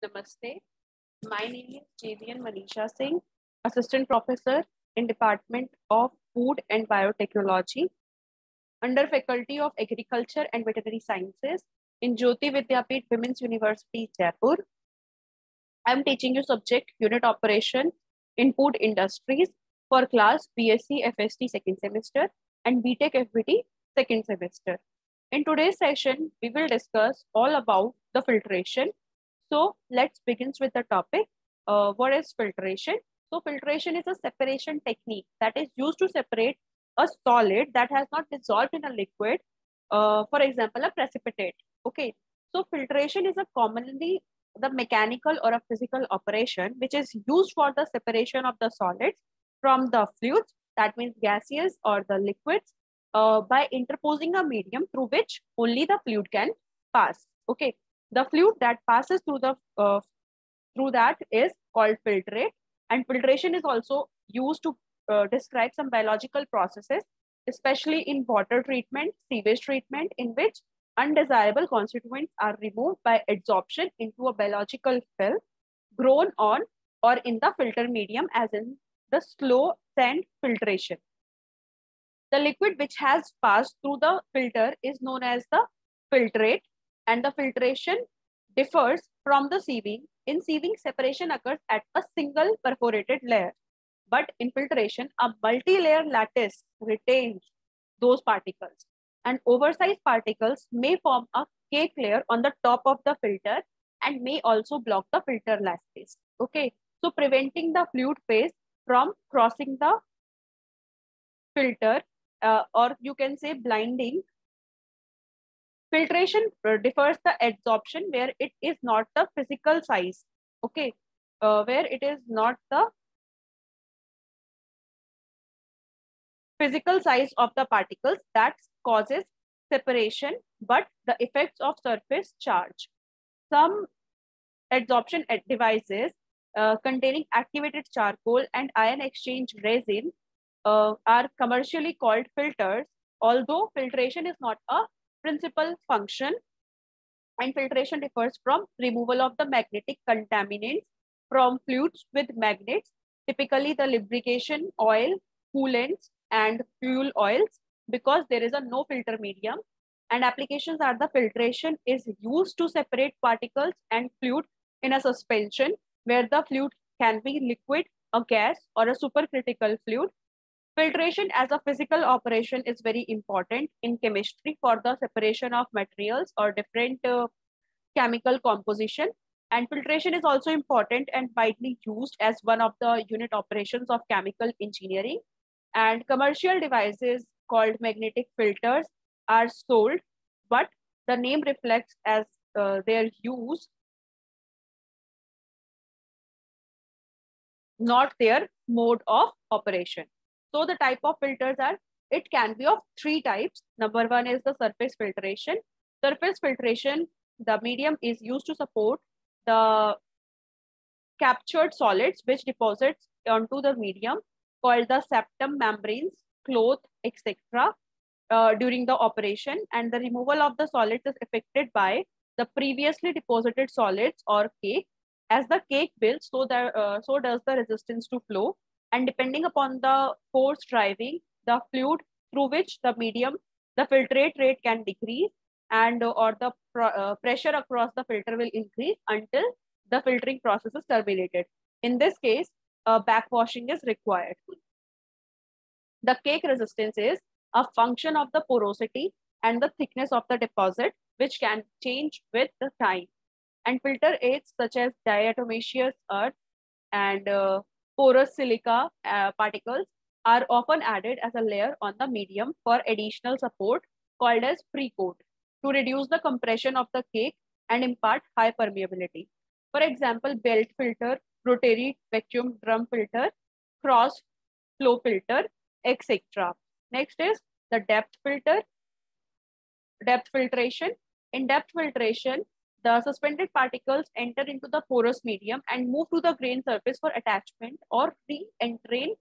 Namaste. My name is JVN Manisha Singh, Assistant Professor in Department of Food and Biotechnology under Faculty of Agriculture and Veterinary Sciences in Jyoti Vidyapeeth Women's University, Jaipur. I am teaching you subject Unit Operation in Food Industries for class BSc FST second semester and BTech FBT second semester. In today's session, we will discuss all about the filtration. So let's begin with the topic. What is filtration? So filtration is a separation technique that is used to separate a solid that has not dissolved in a liquid, for example, a precipitate. Okay. So filtration is a commonly the mechanical or a physical operation which is used for the separation of the solids from the fluids, that means gaseous or the liquids, by interposing a medium through which only the fluid can pass. Okay, the fluid that passes through the through that is called filtrate, and filtration is also used to describe some biological processes, especially in water treatment, sewage treatment, in which undesirable constituents are removed by adsorption into a biological film grown on or in the filter medium, as in the slow sand filtration. The liquid which has passed through the filter is known as the filtrate, and the filtration differs from the sieving. In sieving, separation occurs at a single perforated layer, but in filtration, a multi-layer lattice retains those particles, and oversized particles may form a cake layer on the top of the filter and may also block the filter lattice. Okay, so preventing the fluid phase from crossing the filter, or you can say blinding. Filtration differs the adsorption where it is not the physical size. Okay, where it is not the physical size of the particles that causes separation, but the effects of surface charge. Some adsorption devices containing activated charcoal and ion exchange resin are commercially called filters, although filtration is not a principal function, and filtration differs from removal of the magnetic contaminants from fluids with magnets, typically the lubrication oil, coolants, and fuel oils, because there is a no filter medium. And applications are the filtration is used to separate particles and fluid in a suspension where the fluid can be liquid, a gas, or a supercritical fluid. Filtration as a physical operation is very important in chemistry for the separation of materials or different chemical composition. And filtration is also important and widely used as one of the unit operations of chemical engineering. And commercial devices called magnetic filters are sold, but the name reflects as their use, not their mode of operation. So the type of filters are, it can be of three types. Number one is the surface filtration. Surface filtration, the medium is used to support the captured solids which deposits onto the medium, called the septum, membranes, cloth, etc. During the operation, and the removal of the solids is effected by the previously deposited solids or cake. As the cake builds, so does the resistance to flow, and depending upon the force driving the fluid through which the medium, the filtrate rate can decrease, and or the pressure across the filter will increase until the filtering process is terminated. In this case, backwashing is required. The cake resistance is a function of the porosity and the thickness of the deposit, which can change with the time. And filter aids such as diatomaceous earth and porous silica particles are often added as a layer on the medium for additional support, called as pre-coat, to reduce the compression of the cake and impart high permeability. For example, belt filter, rotary vacuum drum filter, cross flow filter, etc. Next is the depth filter, depth filtration. In depth filtration, the suspended particles enter into the porous medium and move to the grain surface for attachment or re-entering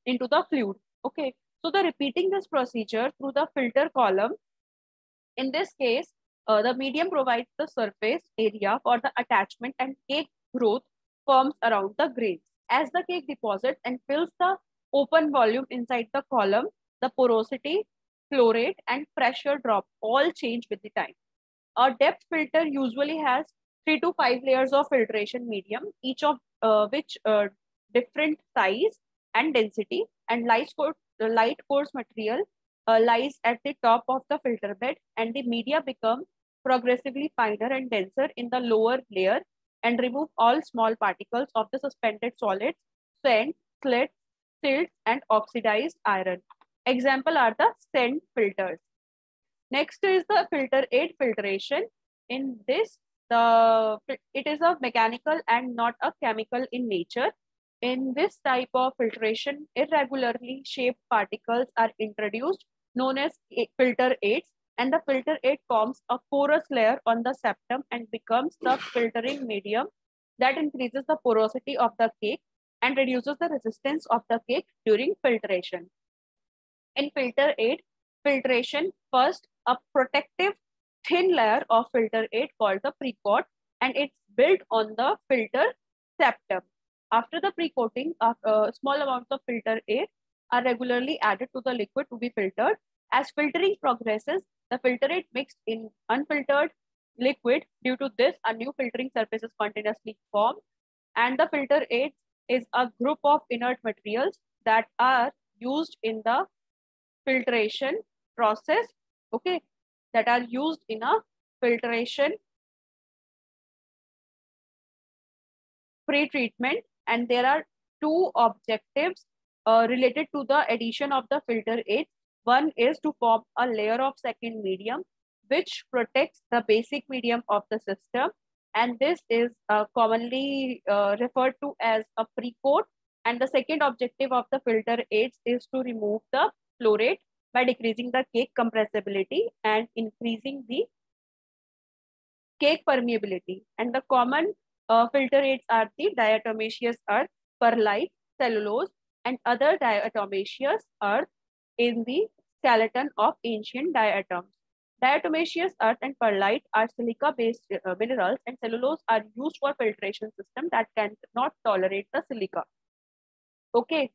into the fluid. Okay, so the repeating this procedure through the filter column, in this case, The medium provides the surface area for the attachment and cake growth forms around the grains. As the cake deposits and fills the open volume inside the column, the porosity, flow rate, and pressure drop all change with the time. A depth filter usually has 3 to 5 layers of filtration medium, each of which different size and density, and light coarse material lies at the top of the filter bed, and the media become progressively finer and denser in the lower layer and remove all small particles of the suspended solids, sand, slits, silts, and oxidized iron. Example are the sand filters. Next is the filter aid filtration. In this, it is a mechanical and not a chemical in nature. In this type of filtration, irregularly shaped particles are introduced, known as filter aids, and the filter aid forms a porous layer on the septum and becomes the filtering medium that increases the porosity of the cake and reduces the resistance of the cake during filtration. In filter aid filtration, first a protective thin layer of filter aid called the precoat, and it's built on the filter septum. After the pre-coating, small amounts of filter aid are regularly added to the liquid to be filtered. As filtering progresses, the filter aid mixed in unfiltered liquid. Due to this, a new filtering surface is continuously formed, and the filter aid is a group of inert materials that are used in the filtration process, okay, that are used in a filtration pre-treatment, and there are two objectives related to the addition of the filter aids. One is to form a layer of second medium which protects the basic medium of the system, and this is commonly referred to as a pre-coat. And the second objective of the filter aids is to remove the flow rate by decreasing the cake compressibility and increasing the cake permeability. And the common filter aids are the diatomaceous earth, perlite, cellulose, and other diatomaceous earth in the skeleton of ancient diatoms. Diatomaceous earth and perlite are silica-based minerals, and cellulose are used for filtration system that cannot tolerate the silica. Okay.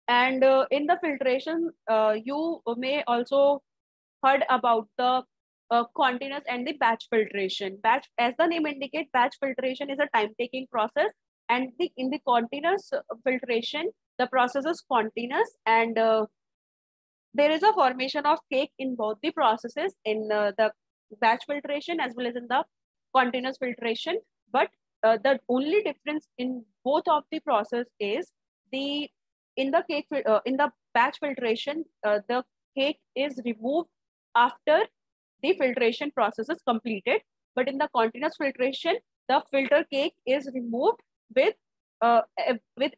And in the filtration, you may also heard about the continuous and the batch filtration. Batch, as the name indicates, batch filtration is a time-taking process, and in the continuous filtration, the process is continuous, and there is a formation of cake in both the processes, in the batch filtration as well as in the continuous filtration. But the only difference in both of the process is the in the batch filtration, the cake is removed after the filtration process is completed. But in the continuous filtration, the filter cake is removed with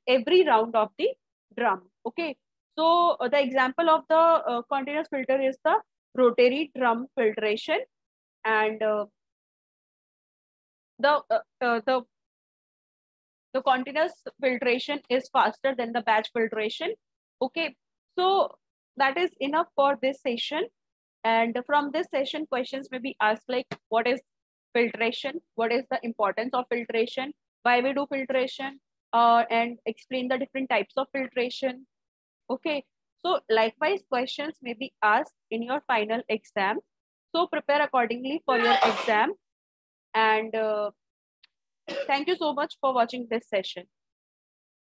every round of the drum. Okay. So the example of the continuous filter is the rotary drum filtration, and the continuous filtration is faster than the batch filtration. Okay, so that is enough for this session. And from this session, questions may be asked like, what is filtration? What is the importance of filtration? Why we do filtration? And explain the different types of filtration. Okay, so likewise, questions may be asked in your final exam. So prepare accordingly for your exam. And thank you so much for watching this session.